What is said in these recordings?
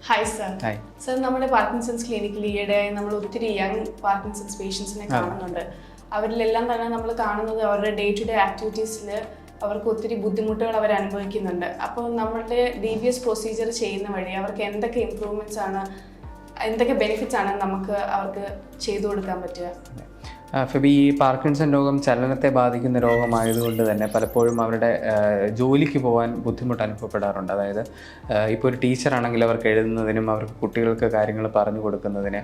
Hi sir. Hi. Sir, നമ്മുടെ Parkinson's ക്ലിനിക്കിൽ ഈയിടെയായി നമ്മൾ ഒത്തിരി യങ് പാർക്കിൻസൺസ് പേഷ്യൻസിനെ കാണുന്നുണ്ട്. അവരിലെല്ലാം തന്നെ നമ്മൾ കാണുന്നത് അവരുടെ ഡേ ടു ഡേ ആക്ടിവിറ്റീസിൽ അവർക്ക് ഒത്തിരി ബുദ്ധിമുട്ടുകൾ അവർ അനുഭവിക്കുന്നുണ്ട്. അപ്പോൾ നമ്മളുടെ DBS പ്രൊസീജിയർ ചെയ്യുന്ന വഴി അവർക്ക് എന്തൊക്കെ ഇമ്പ്രൂവ്മെൻറ്റ്സ് ആണ്, എന്തൊക്കെ ബെനിഫിറ്റ്സ് ആണ് നമുക്ക് അവർക്ക് ചെയ്തു കൊടുക്കാൻ പറ്റുക? ഫെബി, ഈ പാർക്കിൻസൺ രോഗം ചലനത്തെ ബാധിക്കുന്ന രോഗമായതുകൊണ്ട് തന്നെ പലപ്പോഴും അവരുടെ ജോലിക്ക് പോകാൻ ബുദ്ധിമുട്ട് അനുഭവപ്പെടാറുണ്ട്. അതായത് ഇപ്പോൾ ഒരു ടീച്ചറാണെങ്കിൽ അവർക്ക് എഴുതുന്നതിനും അവർക്ക് കുട്ടികൾക്ക് കാര്യങ്ങൾ പറഞ്ഞു കൊടുക്കുന്നതിന്,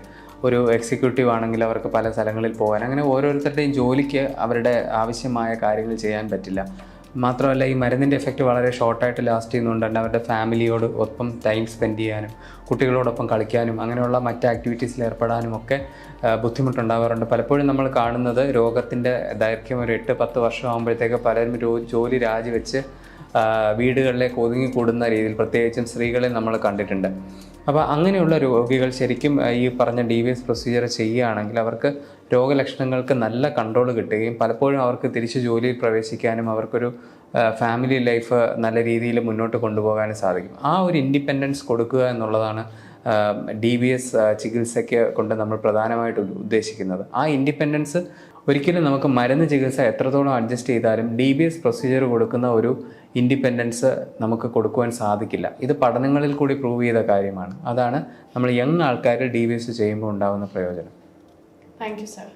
ഒരു എക്സിക്യൂട്ടീവ് ആണെങ്കിൽ അവർക്ക് പല സ്ഥലങ്ങളിൽ പോകാൻ, അങ്ങനെ ഓരോരുത്തരുടെയും ജോലിക്ക് അവരുടെ ആവശ്യമായ കാര്യങ്ങൾ ചെയ്യാൻ പറ്റില്ല. മാത്രമല്ല, ഈ മരുന്നിൻ്റെ എഫക്റ്റ് വളരെ ഷോർട്ടായിട്ട് ലാസ്റ്റ് ചെയ്യുന്നതുകൊണ്ട് തന്നെ അവരുടെ ഫാമിലിയോട് ഒപ്പം ടൈം സ്പെൻഡ് ചെയ്യാനും കുട്ടികളോടൊപ്പം കളിക്കാനും അങ്ങനെയുള്ള മറ്റ് ആക്ടിവിറ്റീസിൽ ഏർപ്പെടാനും ഒക്കെ ബുദ്ധിമുട്ടുണ്ടാകാറുണ്ട്. പലപ്പോഴും നമ്മൾ കാണുന്നത് രോഗത്തിൻ്റെ ദൈർഘ്യം ഒരു 8-10 വർഷം ആകുമ്പോഴത്തേക്ക് പലരും ജോലി രാജിവെച്ച് വീടുകളിലേക്ക് ഒതുങ്ങിക്കൂടുന്ന രീതിയിൽ പ്രത്യേകിച്ചും സ്ത്രീകളെ നമ്മൾ കണ്ടിട്ടുണ്ട്. അപ്പോൾ അങ്ങനെയുള്ള രോഗികൾ ശരിക്കും ഈ പറഞ്ഞ DBS പ്രൊസീജിയർ ചെയ്യുകയാണെങ്കിൽ അവർക്ക് രോഗലക്ഷണങ്ങൾക്ക് നല്ല കൺട്രോൾ കിട്ടുകയും പലപ്പോഴും അവർക്ക് തിരിച്ച് ജോലിയിൽ പ്രവേശിക്കാനും അവർക്കൊരു ഫാമിലി ലൈഫ് നല്ല രീതിയിൽ മുന്നോട്ട് കൊണ്ടുപോകാനും സാധിക്കും. ആ ഒരു ഇൻഡിപെൻഡൻസ് കൊടുക്കുക എന്നുള്ളതാണ് DBS ചികിത്സയ്ക്ക് കൊണ്ട് നമ്മൾ പ്രധാനമായിട്ട് ഉദ്ദേശിക്കുന്നത്. ആ ഇൻഡിപെൻഡൻസ് ഒരിക്കലും നമുക്ക് മരുന്ന് ചികിത്സ എത്രത്തോളം അഡ്ജസ്റ്റ് ചെയ്താലും DBS പ്രൊസീജിയർ കൊടുക്കുന്ന ഒരു ഇൻഡിപെൻഡൻസ് നമുക്ക് കൊടുക്കുവാൻ സാധിക്കില്ല. ഇത് പഠനങ്ങളിൽ കൂടി പ്രൂവ് ചെയ്ത കാര്യമാണ്. അതാണ് നമ്മൾ യങ് ആൾക്കാർ DBS ചെയ്യുമ്പോൾ ഉണ്ടാകുന്ന പ്രയോജനം. Thank you sir.